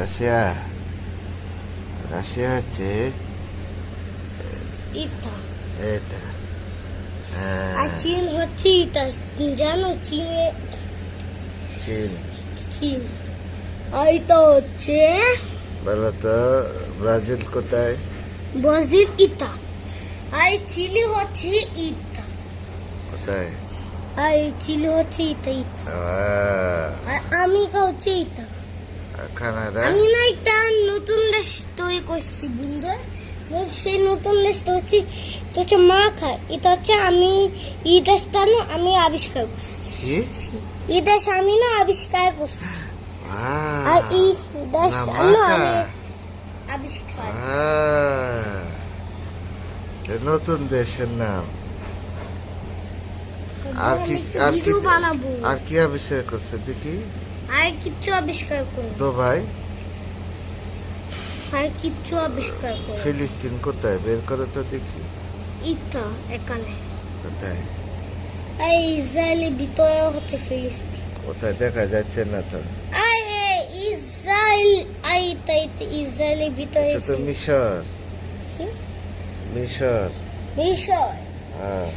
Russia Russia হচ্ছে এটা। এটা। হ্যাঁ, আর চীন হচ্ছে এটা। জানো চীনে চীন। চীন। আর এটা হচ্ছে বলো তো ব্রাজিল কোথায়? ব্রাজিল এটা। আর চিলি হচ্ছে এটা। কোথায়? আর চিলি হচ্ছে এটা এটা। আর আমেরিকা হচ্ছে এটা। আর কানাডা? আমি না একটা নতুন দেশ তৈরি করছি বন্ধু। সেই নতুন দেশটা হচ্ছে এটা হচ্ছে মাখা। এটা হচ্ছে আমি এই দেশটা না আমি আবিষ্কার করছি। কি? এই দেশ আমি না আবিষ্কার করছি। আহ, আর এই দেশ না, আমি মাখা। আবিষ্কার। এ নতুন দেশের নাম। আর কি আমি একটা আর কি ভিডিও বানাবো। আর কি আবিষ্কার করছে দেখি? আর কিচ্ছু আবিষ্কার করবো। দুবাই। আর কিচ্ছু আবিষ্কার করবো। ফিলিস্তিন কোথায় বের করে তো দেখি। এটা এখানে। কোথায়? এই ইসরায়েলের ভিতরে হচ্ছে ফিলিস্তিন। কোথায় দেখা যাচ্ছে না তো। আর ইসরায়েল ইসরায়েলের ভিতরে এটা তো মিশর। কি? মিশর। মিশর। হ্যাঁ,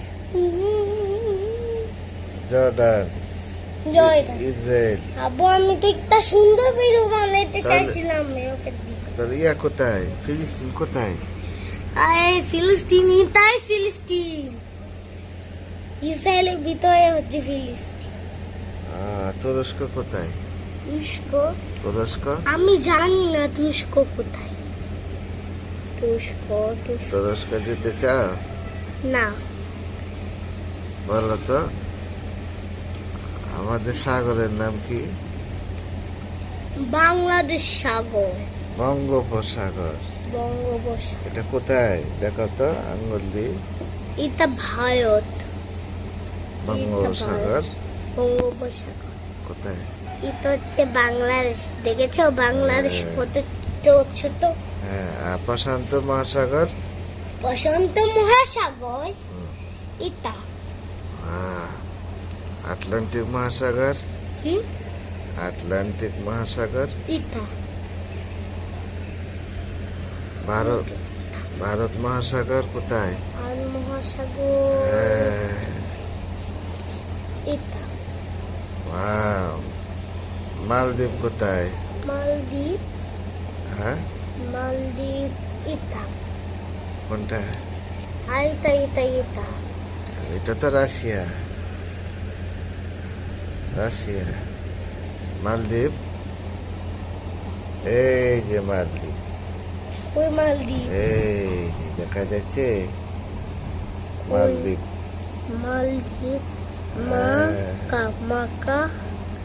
জর্ডান। জয়দান। ইসরায়েল। আবু আমি তো একটা সুন্দর ভিডিও বানাইতে তাহলে- চাইছিলাম ওকে দিয়ে। তাহলে ইয়া কোথায়? ফিলিস্তিন কোথায়? আরে ফিলিস্তিন তাই ফিলিস্তিন। ইসরায়েলের ভিতরে হচ্ছে ফিলিস্তিন। তুরস্ক কোথায়? তুরস্ক তুরস্ক। আমি জানি না তুরস্ক কোথায়। তুরস্ক তুরস্ক তুরস্ক যেতে চাও? না। বলো তো আমাদের সাগরের নাম কি? বাংলাদেশ সাগর। বঙ্গোপসাগর। বঙ্গোপসাগর। এটা কোথায় দেখো তো আঙ্গুল দিয়ে। এটা ভারত। বঙ্গোপসাগর বঙ্গোপসাগর। কোথায়? এটা হচ্ছে বাংলাদেশ। দেখেছো বাংলাদেশ হ্যাঁ। কত ছোট। হ্যাঁ, আর প্রশান্ত মহাসাগর। প্রশান্ত মহাসাগর। এটা আটলান্টিক মহাসাগর। কি? আটলান্টিক মহাসাগর। এটা ভারত ভারত মহাসাগর কোথায়? আর মহাসাগর। হ্যাঁ, এটা ওয়াও। মালদ্বীপ কোথায়? মালদ্বীপ। হ্যাঁ, মালদ্বীপ এটা। কোনটা? আর এটা এটা তো রাশিয়া। রাশিয়া। মালদ্বীপ। এই যে মালদ্বীপ। ওই মালদ্বীপ। এই যে দেখা যাচ্ছে মালদ্বীপ। মালদ্বীপ। হ্যাঁ। মাকা।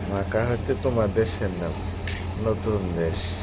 মাকা হচ্ছে তোমার দেশের নাম, নতুন দেশ।